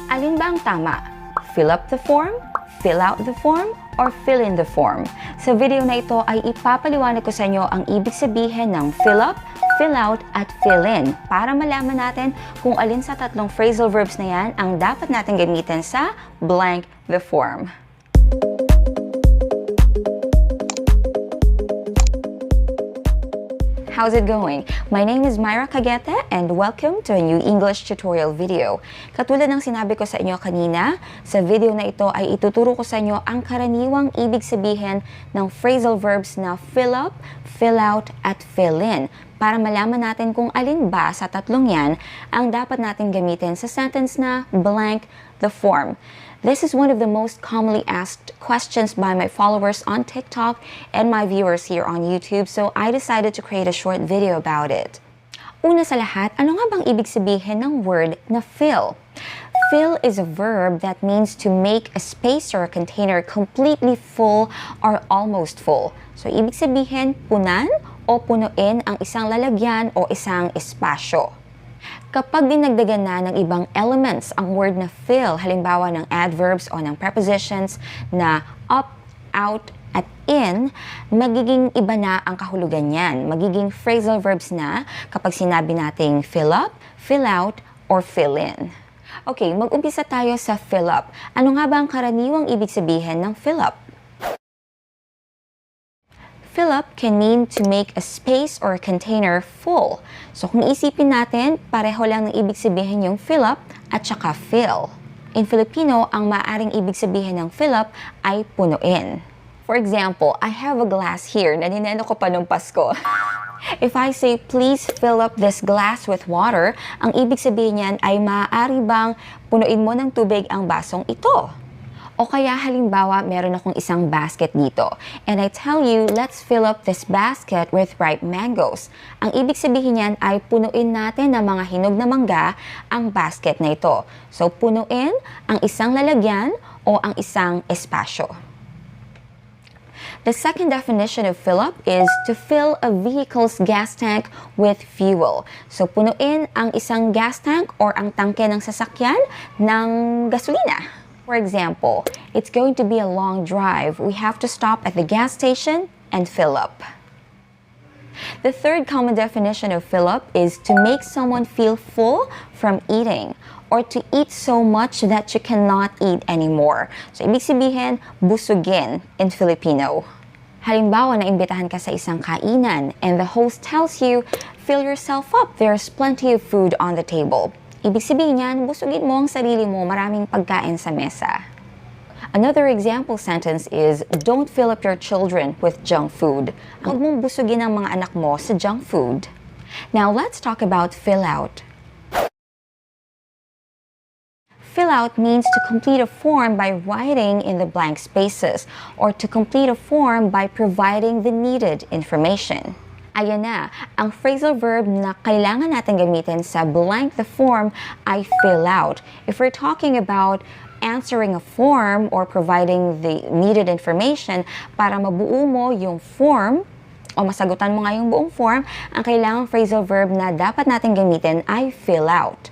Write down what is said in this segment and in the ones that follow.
Alin ba ang tama? Fill up the form, fill out the form, or fill in the form? Sa video na ito ay ipapaliwanag ko sa inyo ang ibig sabihin ng fill up, fill out, at fill in para malaman natin kung alin sa tatlong phrasal verbs na yan ang dapat natin gamitin sa blank the form. How's it going? My name is Myra Cagete and welcome to a new English tutorial video. Katulad ng sinabi ko sa inyo kanina, sa video na ito ay ituturo ko sa inyo ang karaniwang ibig sabihin ng phrasal verbs na fill up, fill out, at fill in para malaman natin kung alin ba sa tatlong yan ang dapat natin gamitin sa sentence na blank the form. This is one of the most commonly asked questions by my followers on TikTok and my viewers here on YouTube, so I decided to create a short video about it. Una sa lahat, ano nga bang ibig sabihin ng word na fill? Fill is a verb that means to make a space or a container completely full or almost full. So, ibig sabihin, punan o punuin ang isang lalagyan o isang espasyo. Kapag dinagdagan na ng ibang elements ang word na fill, halimbawa ng adverbs o ng prepositions na up, out, at in, magiging iba na ang kahulugan niyan. Magiging phrasal verbs na kapag sinabi nating fill up, fill out, or fill in. Okay, mag-umpisa tayo sa fill up. Ano nga ba ang karaniwang ibig sabihin ng fill up? Fill up can mean to make a space or a container full. So kung isipin natin, pareho lang ng ibig sabihin yung fill up at saka fill. In Filipino, ang maaring ibig sabihin ng fill up ay punuin. For example, I have a glass here na nineno ko pa nung Pasko. If I say, please fill up this glass with water, ang ibig sabihin niyan ay maaari bang punuin mo ng tubig ang basong ito? O kaya halimbawa, meron akong isang basket dito. And I tell you, let's fill up this basket with ripe mangoes. Ang ibig sabihin niyan ay punuin natin ng mga hinog na mangga ang basket na ito. So, punuin ang isang lalagyan o ang isang espasyo. The second definition of fill up is to fill a vehicle's gas tank with fuel. So, punuin ang isang gas tank or ang tangke ng sasakyan ng gasolina. For example, it's going to be a long drive. We have to stop at the gas station and fill up. The third common definition of fill up is to make someone feel full from eating or to eat so much that you cannot eat anymore. So, ibig sabihin, busugin in Filipino. Halimbawa, naimbitahan ka sa isang kainan and the host tells you, fill yourself up, there's plenty of food on the table. Ibig sabihin niyan, busugin mo ang sarili mo, maraming pagkain sa mesa. Another example sentence is, don't fill up your children with junk food. Huwag mong busugin ang mga anak mo sa junk food. Now, let's talk about fill out. Fill out means to complete a form by writing in the blank spaces or to complete a form by providing the needed information. Ayan na, ang phrasal verb na kailangan natin gamitin sa blank the form ay fill out. If we're talking about answering a form or providing the needed information para mabuo mo yung form o masagutan mo nga yung buong form, ang kailangang phrasal verb na dapat natin gamitin ay fill out.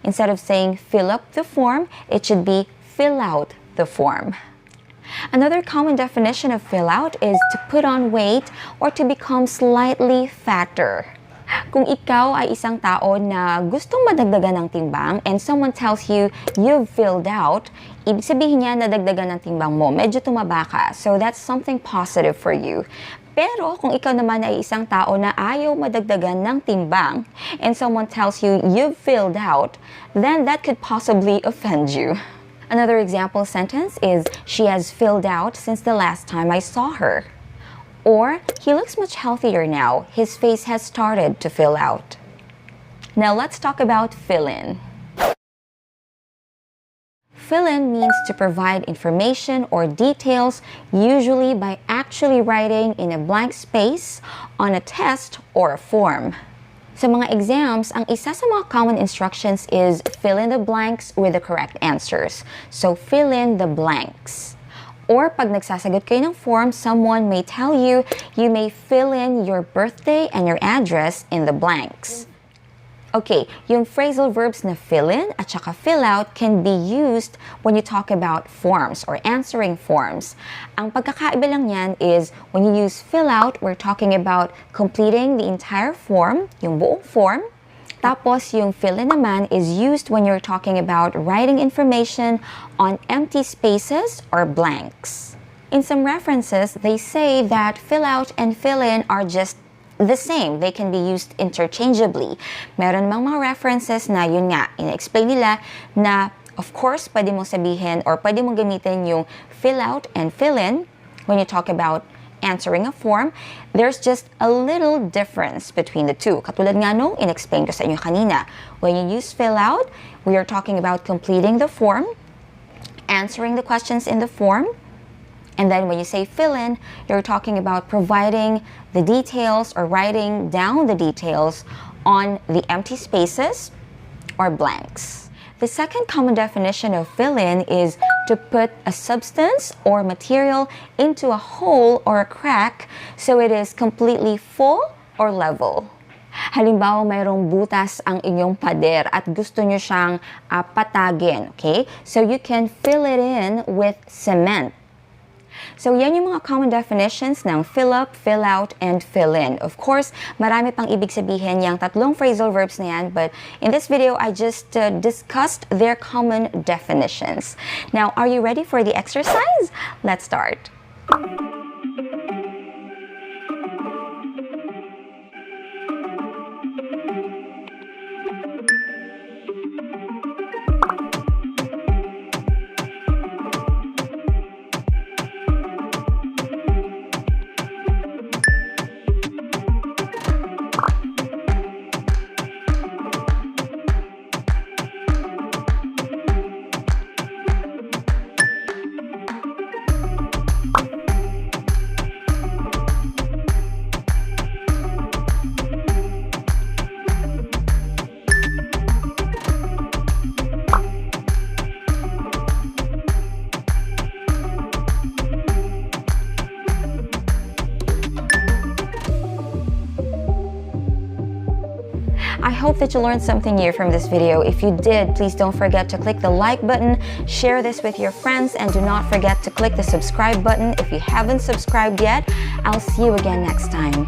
Instead of saying fill up the form, it should be fill out the form. Another common definition of fill out is to put on weight or to become slightly fatter. Kung ikaw ay isang tao na gustong madagdagan ng timbang and someone tells you you've filled out, ibig sabihin niya nadagdagan ng timbang mo, medyo tumaba ka. So that's something positive for you. Pero kung ikaw naman ay isang tao na ayaw madagdagan ng timbang and someone tells you you've filled out, then that could possibly offend you. Another example sentence is, she has filled out since the last time I saw her. Or, he looks much healthier now. His face has started to fill out. Now let's talk about fill in. Fill in means to provide information or details, usually by actually writing in a blank space on a test or a form. Sa mga exams, ang isa sa mga common instructions is fill in the blanks with the correct answers. So, fill in the blanks. Or pag nagsasagot kayo ng form, someone may tell you, you may fill in your birthday and your address in the blanks. Okay, yung phrasal verbs na fill in at saka fill out can be used when you talk about forms or answering forms. Ang pagkakaiba lang yan is when you use fill out, we're talking about completing the entire form, yung buong form. Tapos yung fill in naman is used when you're talking about writing information on empty spaces or blanks. In some references, they say that fill out and fill in are just the same. They can be used interchangeably. Meron mang mga references na yun nga, ina-explain nila na of course, pwede mong sabihin or pwede mong gamitin yung fill out and fill in when you talk about answering a form. There's just a little difference between the two. Katulad nga nung in-explain ko sa inyo kanina. When you use fill out, we are talking about completing the form, answering the questions in the form. And then when you say fill in, you're talking about providing the details or writing down the details on the empty spaces or blanks. The second common definition of fill in is to put a substance or material into a hole or a crack so it is completely full or level. Halimbawa, mayroong butas ang inyong pader at gusto nyo siyang patagin, okay? So you can fill it in with cement. So yan yung mga common definitions ng fill up, fill out, and fill in. Of course, marami pang ibig sabihin yung tatlong phrasal verbs na yan, but in this video, I just discussed their common definitions. Now, are you ready for the exercise? Let's start. I hope that you learned something new from this video. If you did, please don't forget to click the like button, share this with your friends, and do not forget to click the subscribe button if you haven't subscribed yet. I'll see you again next time.